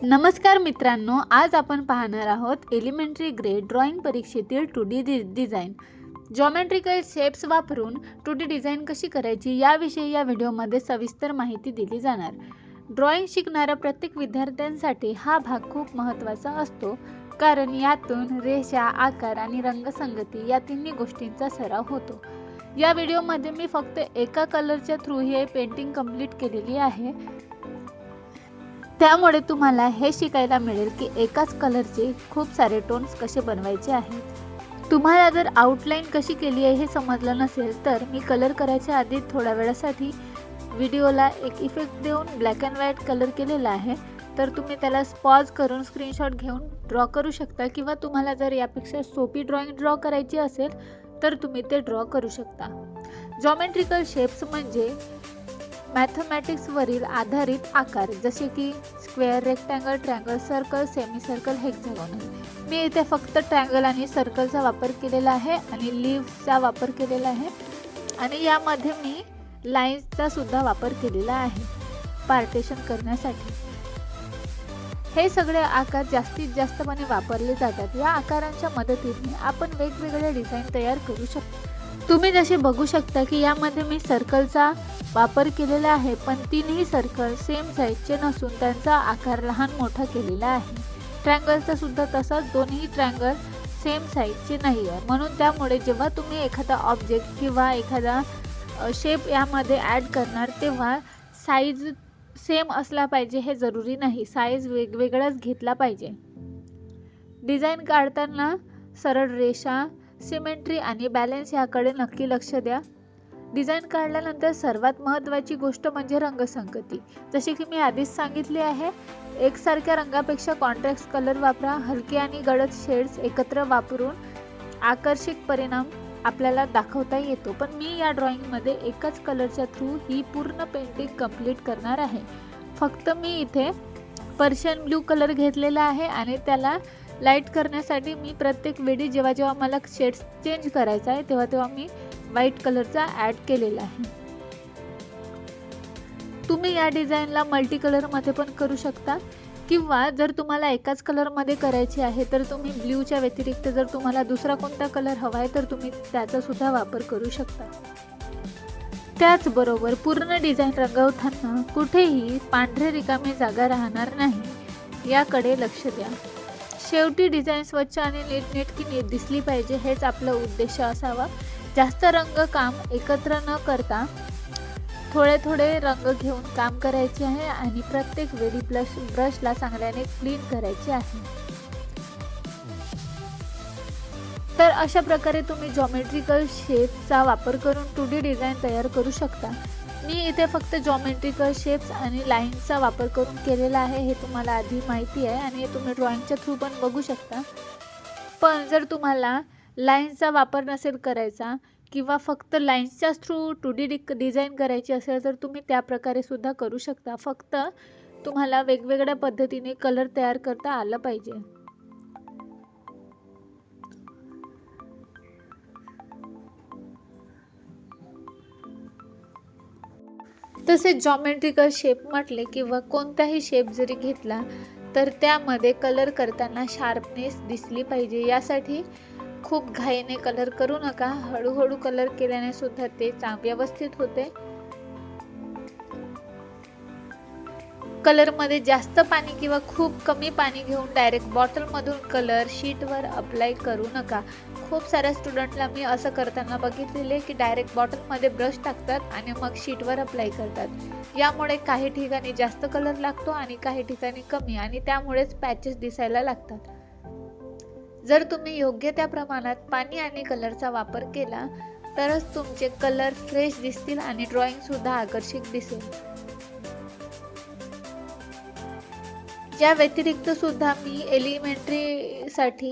नमस्कार मित्रांनो, आज आपण पाहणार आहोत एलिमेंटरी ग्रेड ड्रॉइंग परीक्षेतील 2D डिझाईन. जॉमेट्रिकल शेप्स वापरून 2D डिझाईन कशी करायची याविषयी या व्हिडिओमध्ये सविस्तर माहिती दिली जाणार. ड्रॉइंग शिकणाऱ्या प्रत्येक विद्यार्थ्यांसाठी हा भाग खूप महत्त्वाचा असतो, कारण यातून रेषा, आकार आणि रंगसंगती या तिन्ही गोष्टींचा सराव होतो. या व्हिडिओमध्ये मी फक्त एका कलरच्या थ्रू हे पेंटिंग कंप्लीट केलेली आहे. त्यामुळे तुम्हाला हे शिकायला मिळेल की एकाच कलरचे खूप सारे टोन्स कसे बनवायचे आहेत. तुम्हाला जर आउटलाईन कशी केली आहे हे समजलं नसेल तर मी कलर करायच्या आधी थोड्या वेळासाठी व्हिडिओला एक इफेक्ट देऊन ब्लॅक अँड व्हाईट कलर केलेला आहे. तर तुम्ही त्याला पॉज करून स्क्रीनशॉट घेऊन ड्रॉ करू शकता, किंवा तुम्हाला जर यापेक्षा सोपी ड्रॉइंग ड्रॉ करायची असेल तर तुम्ही ते ड्रॉ करू शकता. जॉमेट्रिकल शेप्स म्हणजे मॅथमॅटिक्सवरील आधारित आकार, जसे की square, rectangle, triangle, circle, semi circle, hexagonal. मी इथे फक्त ट्रायंगल आणि सर्कलचा वापर केलेला आहे आणि लीव्सचा वापर केलेला आहे, आणि यामध्ये मी लाईन्सचा सुद्धा वापर केलेला आहे पार्टेशन करण्यासाठी. हे सगळे आकार जास्तीत जास्तपणे वापरले जातात. या आकारांच्या मदतीने आपण वेगवेगळे डिझाईन तयार करू शकतो. तुम्ही जसे बघू शकता की यामध्ये मी सर्कलचा वापर केलेला आहे, पण तीनही सर्कल सेम साईजचे नसून त्यांचा आकार लहान मोठा केलेला आहे. ट्रायंगलचा सुद्धा तसाच, दोन्ही ट्रायंगल सेम साईजचे नाही आहे. म्हणून त्यामुळे जेव्हा तुम्ही एखादा ऑब्जेक्ट किंवा एखादा शेप यामध्ये ॲड करणार तेव्हा साईज सेम असला पाहिजे हे जरुरी नाही, साईज वेगवेगळाच घेतला पाहिजे. डिझाईन काढताना सरळ रेषा, सिमेट्री आणि बॅलन्स याकडे नक्की लक्ष द्या. डिझाईन काढल्यानंतर सर्वात महत्त्वाची गोष्ट म्हणजे रंगसंगती. जसे की मी आधीच सांगितले आहे, एकसारख्या रंगापेक्षा कॉन्ट्रास्ट कलर वापरा. हलके आणि गडद शेड्स एकत्र वापरून आकर्षक परिणाम आपल्याला दाखवता येतो. पण मी या ड्रॉइंगमध्ये एकाच कलरच्या थ्रू ही पूर्ण पेंटिंग कंप्लीट करणार आहे. फक्त मी इथे पर्शियन ब्ल्यू कलर घेतलेला आहे आणि त्याला लाईट करण्यासाठी मी प्रत्येक वेळी जेव्हा मला शेड्स चेंज करायचा आहे तेव्हा मी व्हाईट कलरचा ॲड केलेला आहे. तुम्ही या डिझाईनला मल्टी कलरमध्ये पण करू शकता, किंवा जर तुम्हाला एकाच कलरमध्ये करायची आहे तर तुम्ही ब्ल्यूच्या व्यतिरिक्त जर तुम्हाला दुसरा कोणता कलर हवा आहे तर तुम्ही त्याचा सुद्धा वापर करू शकता. त्याचबरोबर पूर्ण डिझाईन रंगवताना कुठेही पांढरे रिकामी जागा राहणार नाही याकडे लक्ष द्या. शेवटी डिझाईन स्वच्छ आणि नीटनेटकी दिसली पाहिजे, हेच आपला उद्देश असावा. जास्त रंग काम एकत्र न करता थोडे थोडे रंग घेऊन काम करायचे आहे आणि प्रत्येक वेळी ब्रशला चांगल्याने क्लीन करायचे आहे. तर अशा प्रकारे तुम्ही जॉमेट्रिकल शेप्सचा वापर करून 2D डिझाईन तयार करू शकता. मी इथे फक्त जॉमेट्रिकल शेप्स आणि लाईन्सचा वापर करून केलेला आहे, हे तुम्हाला आधी माहिती आहे आणि तुम्ही ड्रॉइंगच्या थ्रू पण बघू शकता. पण जर तुम्हाला लाईन्सचा वापर नसेल करायचा किंवा फक्त लाईन्सच्याच थ्रू 2D डिझाईन करायची असेल तर तुम्ही त्या प्रकारे सुद्धा करू शकता. फक्त तुम्हाला वेगवेगळ्या पद्धतीने कलर तयार करता आलं पाहिजे. तसेच जॉमेट्रिकल शेप म्हटले किंवा कोणताही शेप जरी घेतला तर त्यामध्ये कलर करताना शार्पनेस दिसली पाहिजे. यासाठी खूप घाईने कलर करू नका, हळूहळू कलर केल्याने सुद्धा ते व्यवस्थित होते. कलरमध्ये जास्त पाणी किंवा खूप कमी पाणी घेऊन डायरेक्ट बॉटलमधून कलर शीटवर अप्लाय करू नका. खूप साऱ्या स्टुडंटला मी असं करताना बघितलेले की डायरेक्ट बॉटलमध्ये ब्रश टाकतात आणि मग शीटवर अप्लाय करतात. यामुळे काही ठिकाणी जास्त कलर लागतो आणि काही ठिकाणी कमी, आणि त्यामुळेच पॅचेस दिसायला लागतात. जर तुम्ही योग्य त्या प्रमाणात पाणी आणि कलरचा वापर केला तरच तुमचे कलर फ्रेश दिसतील आणि ड्रॉइंग सुद्धा आकर्षक दिसेल. या व्यतिरिक्त सुद्धा मी एलिमेंटरीसाठी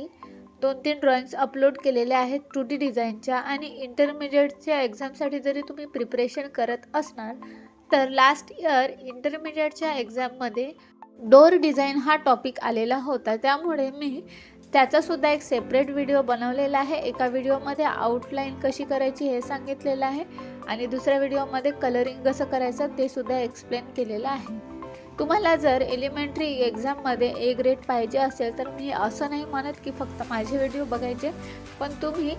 2-3 ड्रॉइंग्स अपलोड केलेले आहेत 2D डिझाईनच्या. आणि इंटरमिजिएटच्या एक्झामसाठी जरी तुम्ही प्रिपरेशन करत असणार तर लास्ट इयर इंटरमिजिएटच्या एक्झाममध्ये डोर डिझाईन हा टॉपिक आलेला होता, त्यामुळे मी त्याचासुद्धा एक सेपरेट व्हिडिओ बनवलेला आहे. एका व्हिडिओमध्ये आउटलाईन कशी करायची हे सांगितलेलं आहे आणि दुसऱ्या व्हिडिओमध्ये कलरिंग कसं करायचं ते सुद्धा एक्सप्लेन केलेलं आहे. तुम्हाला जर एलिमेंटरी एक्झाममध्ये ए ग्रेड पाहिजे असेल तर मी असं नाही म्हणत की फक्त माझे व्हिडिओ बघायचे, पण तुम्ही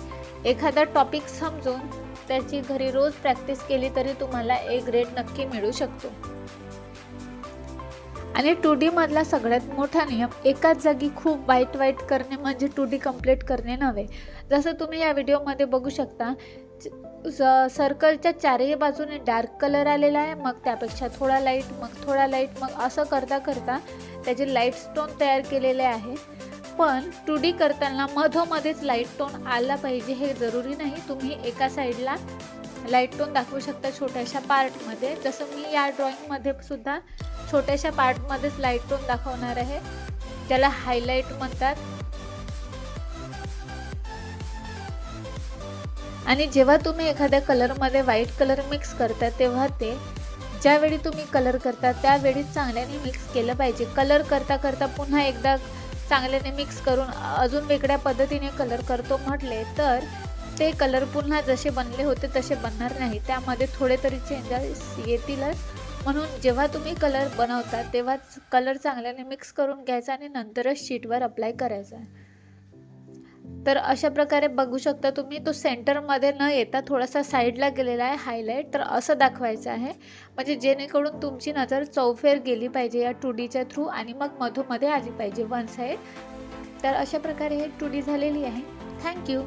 एखादा टॉपिक समजून त्याची घरी रोज प्रॅक्टिस केली तरी तुम्हाला ए ग्रेड नक्की मिळू शकतो. आणि 2D मधला सगळ्यात मोठा नियम, एकाच जागी खूप वाईट करणे म्हणजे 2D कंप्लीट करणे नव्हे. जसं तुम्ही या व्हिडिओमध्ये बघू शकता, सर्कलच्या चारही बाजूने डार्क कलर आलेला आहे, मग त्यापेक्षा थोडा लाईट, मग थोडा लाईट, मग असं करता करता त्याचे लाईट टोन तयार केलेले आहे. पण 2D करताना मधोमध्येच लाईट टोन आला पाहिजे हे जरुरी नाही. तुम्ही एका साईडला लाईट टोन दाखवू शकता छोट्याशा पार्टमध्ये. जसं मी या ड्रॉइंगमध्ये सुद्धा छोट्याशा पार्टमध्येच लाईट टोन दाखवणार आहे, ज्याला हायलाईट म्हणतात. आणि जेव्हा तुम्ही एखाद्या कलरमध्ये व्हाईट कलर मिक्स करता तेव्हा ते ज्यावेळी तुम्ही कलर करता त्यावेळी चांगल्याने मिक्स केलं पाहिजे. कलर करता करता पुन्हा एकदा चांगल्याने मिक्स करून अजून वेगळ्या पद्धतीने कलर करतो म्हटले तर ते कलर पुन्हा जसे बनले होते तसे बनणार नाही, त्यामध्ये थोडे तरी चेंजेस येतीलच. म्हणून जेव्हा तुम्ही कलर बनवता तेव्हाच कलर चांगल्याने मिक्स करून घ्यायचा आणि नंतरच शीटवर अप्लाय करायचा. तर अशा प्रकारे बघू शकता तुम्ही, तो सेंटरमध्ये न येता थोडासा साईडला गेलेला आहे हायलाईट. तर असं दाखवायचं आहे म्हणजे जेणेकरून तुमची नजर चौफेर गेली पाहिजे या 2Dच्या थ्रू आणि मग मधोमध्ये आली पाहिजे वन साईड. तर अशा प्रकारे हे 2D झालेली आहे. थँक्यू.